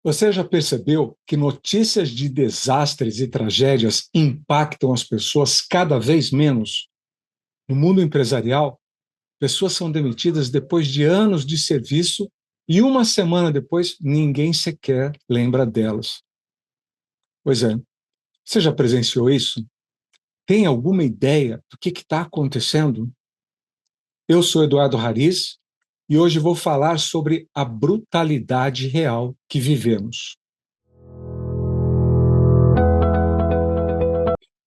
Você já percebeu que notícias de desastres e tragédias impactam as pessoas cada vez menos? No mundo empresarial, pessoas são demitidas depois de anos de serviço e uma semana depois ninguém sequer lembra delas. Pois é, você já presenciou isso? Tem alguma ideia do que está acontecendo? Eu sou Eduardo Hariz e hoje vou falar sobre a brutalidade real que vivemos.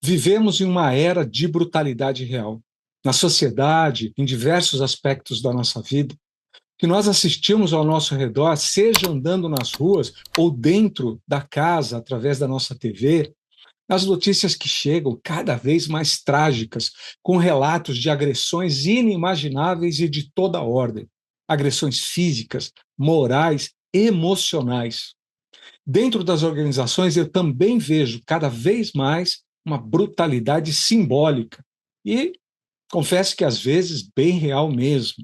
Vivemos em uma era de brutalidade real. Na sociedade, em diversos aspectos da nossa vida, que nós assistimos ao nosso redor, seja andando nas ruas ou dentro da casa, através da nossa TV, as notícias que chegam cada vez mais trágicas, com relatos de agressões inimagináveis e de toda ordem. Agressões físicas, morais, emocionais. Dentro das organizações, eu também vejo cada vez mais uma brutalidade simbólica e, confesso que às vezes, bem real mesmo.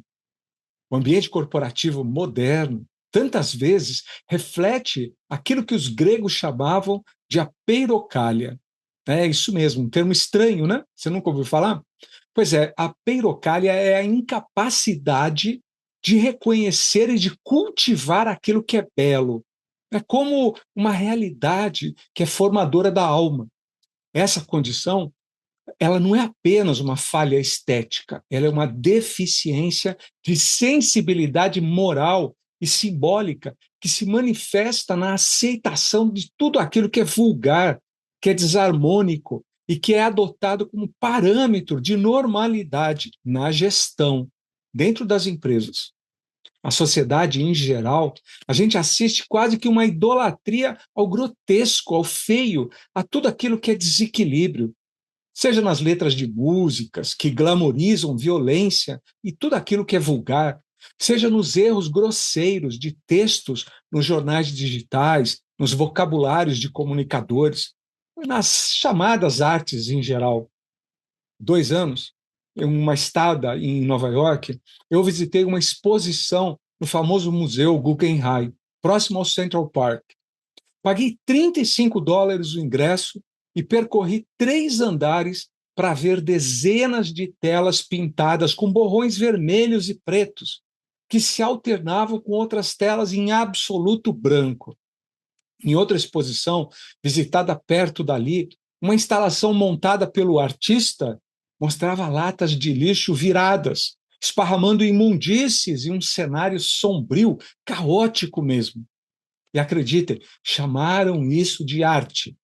O ambiente corporativo moderno, tantas vezes, reflete aquilo que os gregos chamavam de apeirocália. É isso mesmo, um termo estranho, né? Você nunca ouviu falar? Pois é, a peirocália é a incapacidade de reconhecer e de cultivar aquilo que é belo. É como uma realidade que é formadora da alma. Essa condição, ela não é apenas uma falha estética, ela é uma deficiência de sensibilidade moral e simbólica que se manifesta na aceitação de tudo aquilo que é vulgar, que é desarmônico e que é adotado como parâmetro de normalidade na gestão dentro das empresas. A sociedade em geral, a gente assiste quase que uma idolatria ao grotesco, ao feio, a tudo aquilo que é desequilíbrio, seja nas letras de músicas que glamorizam violência e tudo aquilo que é vulgar, seja nos erros grosseiros de textos nos jornais digitais, nos vocabulários de comunicadores, nas chamadas artes em geral. 2 anos, em uma estada em Nova York, eu visitei uma exposição no famoso museu Guggenheim, próximo ao Central Park. Paguei US$ 35 o ingresso e percorri 3 andares para ver dezenas de telas pintadas com borrões vermelhos e pretos, que se alternavam com outras telas em absoluto branco. Em outra exposição, visitada perto dali, uma instalação montada pelo artista mostrava latas de lixo viradas, esparramando imundícies em um cenário sombrio, caótico mesmo. E acreditem, chamaram isso de arte.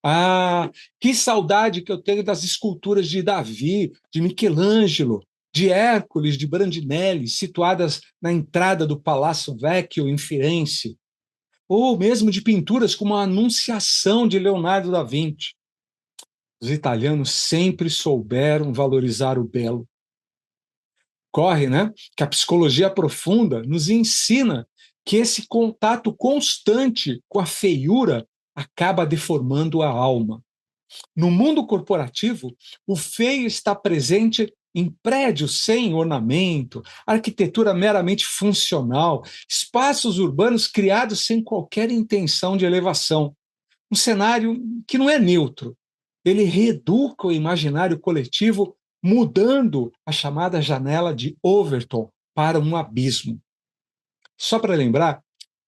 Ah, que saudade que eu tenho das esculturas de Davi, de Michelangelo, de Hércules, de Brandinelli, situadas na entrada do Palácio Vecchio em Firenze, ou mesmo de pinturas como a Anunciação de Leonardo da Vinci. Os italianos sempre souberam valorizar o belo. Corre, né, que a psicologia profunda nos ensina que esse contato constante com a feiura acaba deformando a alma. No mundo corporativo, o feio está presente em prédios sem ornamento, arquitetura meramente funcional, espaços urbanos criados sem qualquer intenção de elevação. Um cenário que não é neutro. Ele reeduca o imaginário coletivo, mudando a chamada janela de Overton para um abismo. Só para lembrar,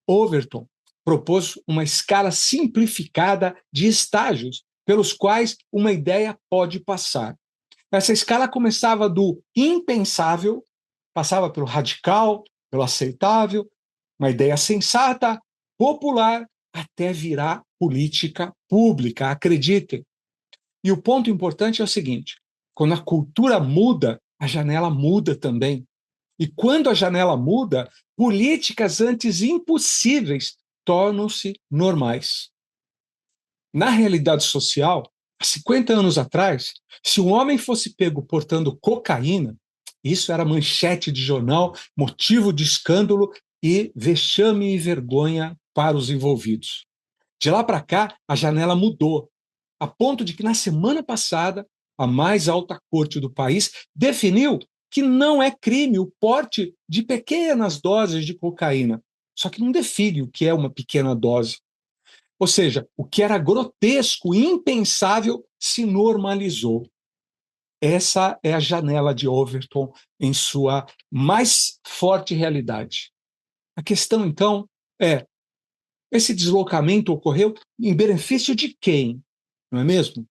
Overton propôs uma escala simplificada de estágios pelos quais uma ideia pode passar. Essa escala começava do impensável, passava pelo radical, pelo aceitável, uma ideia sensata, popular, até virar política pública, acreditem. E o ponto importante é o seguinte: quando a cultura muda, a janela muda também. E quando a janela muda, políticas antes impossíveis tornam-se normais. Na realidade social, há 50 anos atrás, se um homem fosse pego portando cocaína, isso era manchete de jornal, motivo de escândalo e vexame e vergonha para os envolvidos. De lá para cá, a janela mudou, a ponto de que, na semana passada, a mais alta corte do país definiu que não é crime o porte de pequenas doses de cocaína. só que não define o que é uma pequena dose. Ou seja, o que era grotesco, impensável, se normalizou. Essa é a janela de Overton em sua mais forte realidade. A questão, então, é: esse deslocamento ocorreu em benefício de quem? Não é mesmo?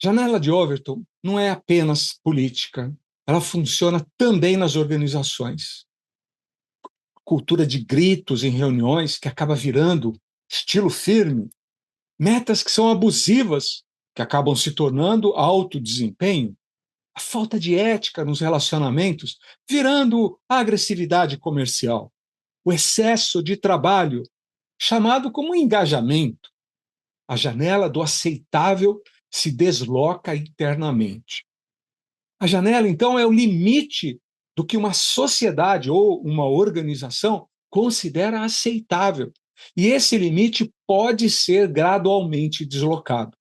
Janela de Overton não é apenas política, ela funciona também nas organizações. Cultura de gritos em reuniões que acaba virando estilo firme, metas que são abusivas, que acabam se tornando alto desempenho, a falta de ética nos relacionamentos, virando a agressividade comercial, o excesso de trabalho, chamado como engajamento. A janela do aceitável se desloca internamente. A janela, então, é o limite do que uma sociedade ou uma organização considera aceitável. E esse limite pode ser gradualmente deslocado.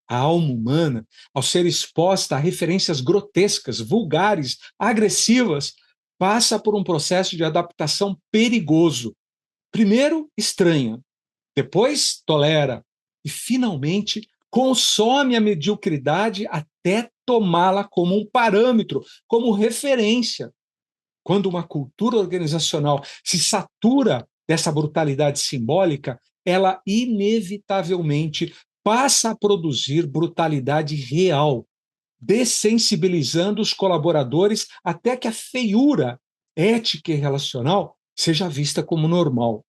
A alma humana, ao ser exposta a referências grotescas, vulgares, agressivas, passa por um processo de adaptação perigoso. Primeiro, estranha, depois, tolera e, finalmente, consome a mediocridade até tomá-la como um parâmetro, como referência. Quando uma cultura organizacional se satura dessa brutalidade simbólica, ela inevitavelmente passa a produzir brutalidade real, dessensibilizando os colaboradores até que a feiura ética e relacional seja vista como normal.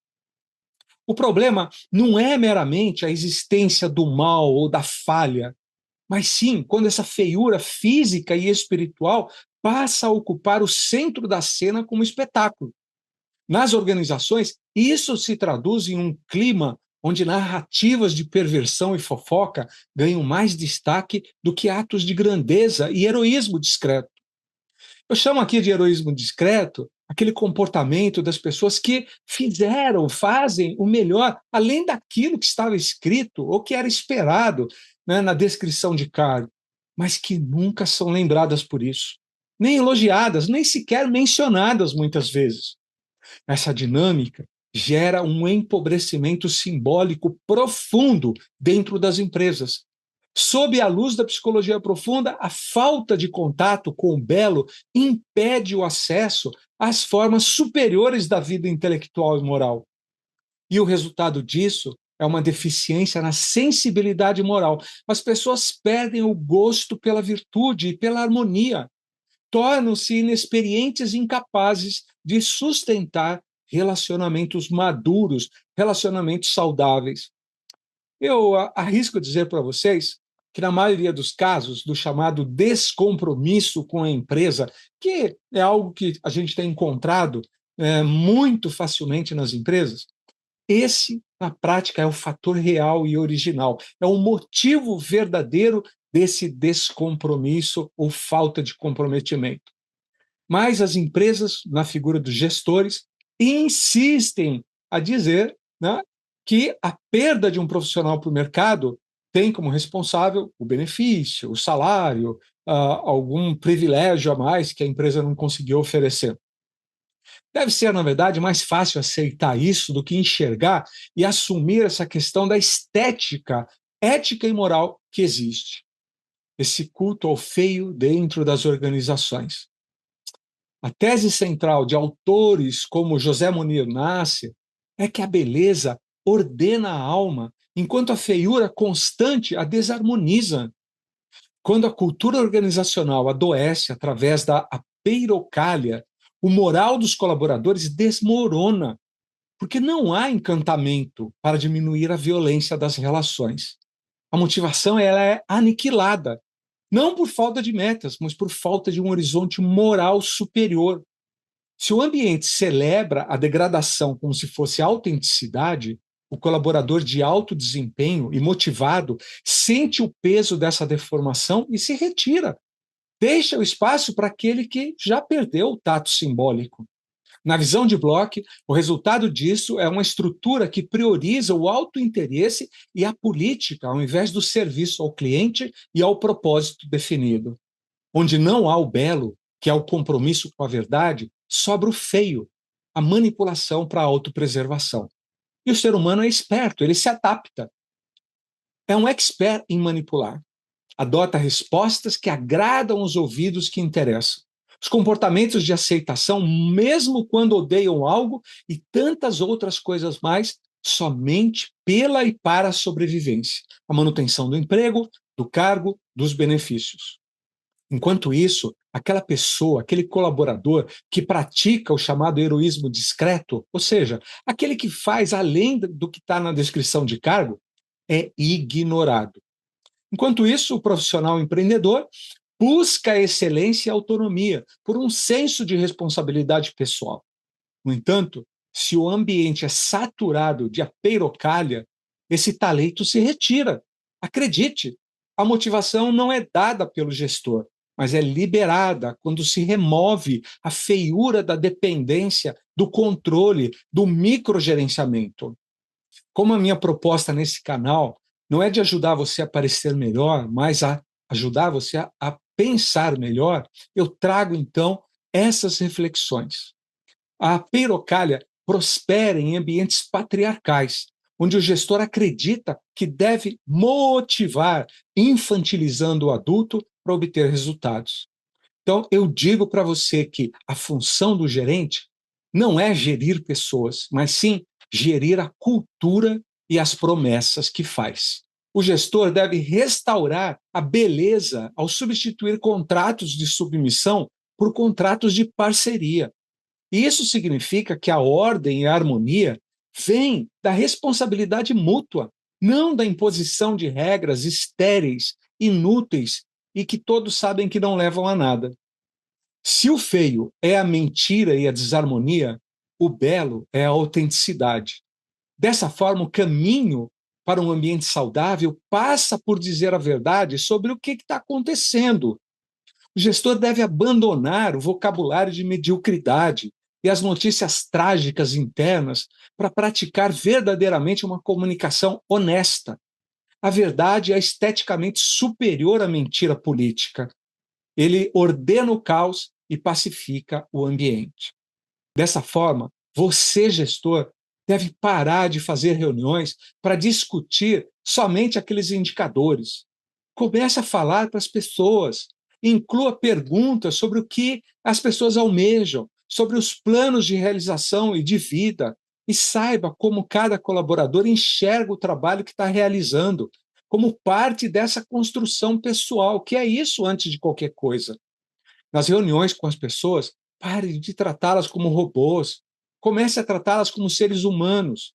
O problema não é meramente a existência do mal ou da falha, mas sim quando essa feiura física e espiritual passa a ocupar o centro da cena como espetáculo. Nas organizações, isso se traduz em um clima onde narrativas de perversão e fofoca ganham mais destaque do que atos de grandeza e heroísmo discreto. Eu chamo aqui de heroísmo discreto aquele comportamento das pessoas que fizeram, fazem o melhor, além daquilo que estava escrito ou que era esperado, né, na descrição de cargo, mas que nunca são lembradas por isso, nem elogiadas, nem sequer mencionadas muitas vezes. Essa dinâmica gera um empobrecimento simbólico profundo dentro das empresas. Sob a luz da psicologia profunda, a falta de contato com o belo impede o acesso às formas superiores da vida intelectual e moral. E o resultado disso é uma deficiência na sensibilidade moral. As pessoas perdem o gosto pela virtude e pela harmonia, tornam-se inexperientes e incapazes de sustentar relacionamentos maduros, relacionamentos saudáveis. Eu arrisco dizer para vocês que, na maioria dos casos, do chamado descompromisso com a empresa, que é algo que a gente tem encontrado muito facilmente nas empresas, esse, na prática, é o fator real e original, é o motivo verdadeiro desse descompromisso ou falta de comprometimento. Mas as empresas, na figura dos gestores, insistem a dizer, né, que a perda de um profissional para o mercado tem como responsável o benefício, o salário, algum privilégio a mais que a empresa não conseguiu oferecer. Deve ser, na verdade, mais fácil aceitar isso do que enxergar e assumir essa questão da estética, ética e moral que existe. Esse culto ao feio dentro das organizações. A tese central de autores como José Munir Nasser é que a beleza ordena a alma, enquanto a feiura constante a desarmoniza. Quando a cultura organizacional adoece através da apeirocalha, o moral dos colaboradores desmorona, porque não há encantamento para diminuir a violência das relações. A motivação ela é aniquilada, não por falta de metas, mas por falta de um horizonte moral superior. Se o ambiente celebra a degradação como se fosse autenticidade, o colaborador de alto desempenho e motivado sente o peso dessa deformação e se retira. Deixa o espaço para aquele que já perdeu o tato simbólico. Na visão de Bloch, o resultado disso é uma estrutura que prioriza o autointeresse e a política, ao invés do serviço ao cliente e ao propósito definido. Onde não há o belo, que é o compromisso com a verdade, sobra o feio, a manipulação para a autopreservação. E o ser humano é esperto, ele se adapta. É um expert em manipular. Adota respostas que agradam os ouvidos que interessam. Os comportamentos de aceitação, mesmo quando odeiam algo, e tantas outras coisas mais, somente pela e para a sobrevivência, a manutenção do emprego, do cargo, dos benefícios. Enquanto isso, aquela pessoa, aquele colaborador que pratica o chamado heroísmo discreto, ou seja, aquele que faz além do que está na descrição de cargo, é ignorado. Enquanto isso, o profissional empreendedor busca excelência e autonomia por um senso de responsabilidade pessoal. No entanto, se o ambiente é saturado de apeirocalha, esse talento se retira. Acredite, a motivação não é dada pelo gestor, mas é liberada quando se remove a feiura da dependência, do controle, do microgerenciamento. Como a minha proposta nesse canal não é de ajudar você a parecer melhor, mas a ajudar você a pensar melhor, eu trago então essas reflexões. A peirocalha prospera em ambientes patriarcais, onde o gestor acredita que deve motivar, infantilizando o adulto para obter resultados. Então, eu digo para você que a função do gerente não é gerir pessoas, mas sim gerir a cultura e as promessas que faz. O gestor deve restaurar a beleza ao substituir contratos de submissão por contratos de parceria. E isso significa que a ordem e a harmonia vêm da responsabilidade mútua, não da imposição de regras estéreis, inúteis e que todos sabem que não levam a nada. Se o feio é a mentira e a desarmonia, o belo é a autenticidade. Dessa forma, o caminho para um ambiente saudável passa por dizer a verdade sobre o que está acontecendo. O gestor deve abandonar o vocabulário de mediocridade e as notícias trágicas internas para praticar verdadeiramente uma comunicação honesta. A verdade é esteticamente superior à mentira política. Ele ordena o caos e pacifica o ambiente. Dessa forma, você, gestor, deve parar de fazer reuniões para discutir somente aqueles indicadores. Comece a falar para as pessoas, inclua perguntas sobre o que as pessoas almejam, sobre os planos de realização e de vida, e saiba como cada colaborador enxerga o trabalho que está realizando, como parte dessa construção pessoal, que é isso antes de qualquer coisa. Nas reuniões com as pessoas, pare de tratá-las como robôs. Comece a tratá-las como seres humanos,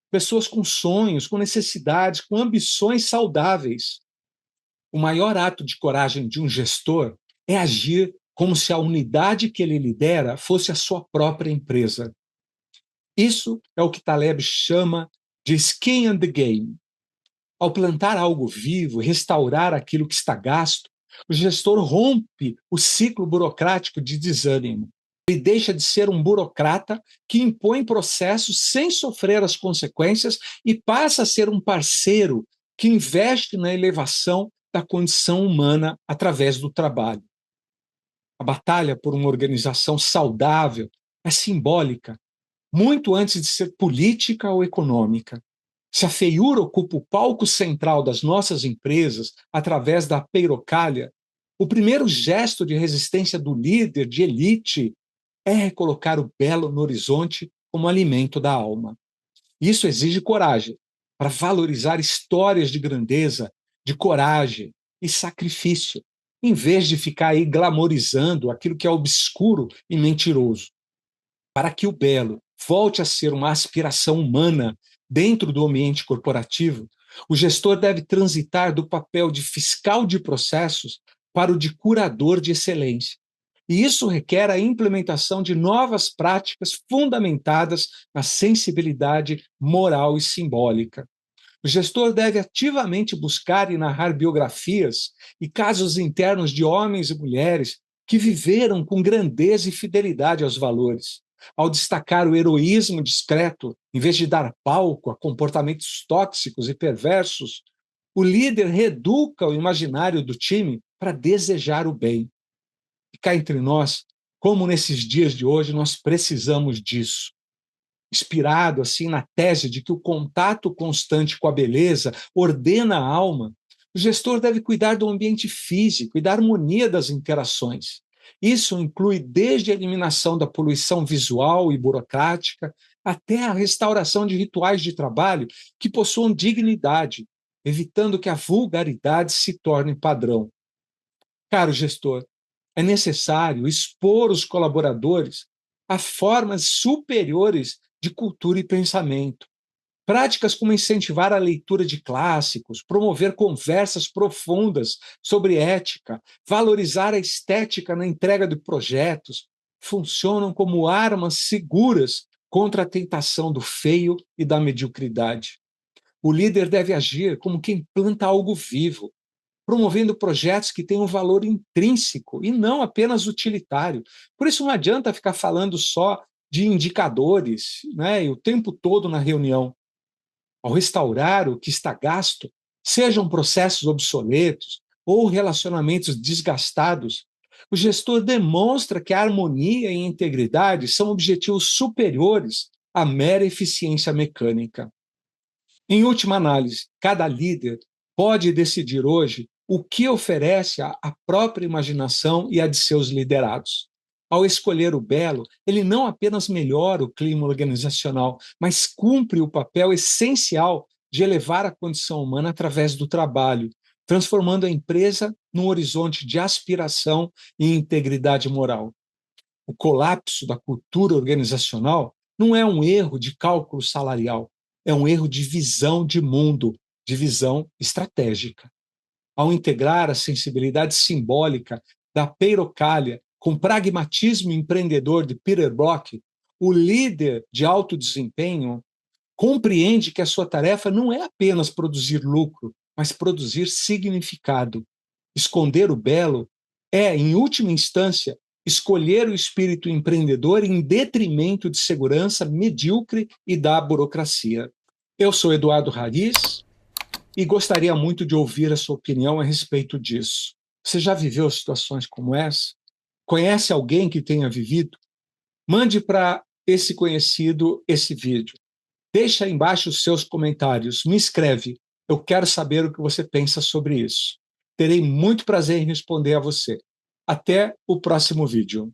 pessoas com sonhos, com necessidades, com ambições saudáveis. O maior ato de coragem de um gestor é agir como se a unidade que ele lidera fosse a sua própria empresa. Isso é o que Taleb chama de skin in the game. Ao plantar algo vivo, restaurar aquilo que está gasto, o gestor rompe o ciclo burocrático de desânimo. Ele deixa de ser um burocrata que impõe processos sem sofrer as consequências e passa a ser um parceiro que investe na elevação da condição humana através do trabalho. A batalha por uma organização saudável é simbólica, muito antes de ser política ou econômica. Se a feiura ocupa o palco central das nossas empresas através da peirocalha, o primeiro gesto de resistência do líder de elite é recolocar o belo no horizonte como alimento da alma. Isso exige coragem para valorizar histórias de grandeza, de coragem e sacrifício, em vez de ficar aí glamorizando aquilo que é obscuro e mentiroso. Para que o belo volte a ser uma aspiração humana dentro do ambiente corporativo, o gestor deve transitar do papel de fiscal de processos para o de curador de excelência. E isso requer a implementação de novas práticas fundamentadas na sensibilidade moral e simbólica. O gestor deve ativamente buscar e narrar biografias e casos internos de homens e mulheres que viveram com grandeza e fidelidade aos valores. Ao destacar o heroísmo discreto, em vez de dar palco a comportamentos tóxicos e perversos, o líder reeduca o imaginário do time para desejar o bem. E cá entre nós, Como nesses dias de hoje nós precisamos disso. Inspirado assim na tese de que o contato constante com a beleza ordena a alma, o gestor deve cuidar do ambiente físico e da harmonia das interações. Isso inclui desde a eliminação da poluição visual e burocrática até a restauração de rituais de trabalho que possuam dignidade, evitando que a vulgaridade se torne padrão. Caro gestor, é necessário expor os colaboradores a formas superiores de cultura e pensamento. Práticas como incentivar a leitura de clássicos, promover conversas profundas sobre ética, valorizar a estética na entrega de projetos, funcionam como armas seguras contra a tentação do feio e da mediocridade. O líder deve agir como quem planta algo vivo, promovendo projetos que tenham valor intrínseco e não apenas utilitário. Por isso não adianta ficar falando só de indicadores, né, e o tempo todo na reunião. Ao restaurar o que está gasto, sejam processos obsoletos ou relacionamentos desgastados, o gestor demonstra que a harmonia e a integridade são objetivos superiores à mera eficiência mecânica. Em última análise, cada líder pode decidir hoje o que oferece à própria imaginação e a de seus liderados. Ao escolher o belo, ele não apenas melhora o clima organizacional, mas cumpre o papel essencial de elevar a condição humana através do trabalho, transformando a empresa num horizonte de aspiração e integridade moral. O colapso da cultura organizacional não é um erro de cálculo salarial, é um erro de visão de mundo, de visão estratégica. Ao integrar a sensibilidade simbólica da peirocalha com pragmatismo empreendedor de Peter Block, o líder de alto desempenho compreende que a sua tarefa não é apenas produzir lucro, mas produzir significado. Esconder o belo é, em última instância, escolher o espírito empreendedor em detrimento de segurança medíocre e da burocracia. Eu sou Eduardo Rariz e gostaria muito de ouvir a sua opinião a respeito disso. Você já viveu situações como essa? Conhece alguém que tenha vivido? Mande para esse conhecido esse vídeo. Deixa aí embaixo os seus comentários. Me escreve. Eu quero saber o que você pensa sobre isso. Terei muito prazer em responder a você. Até o próximo vídeo.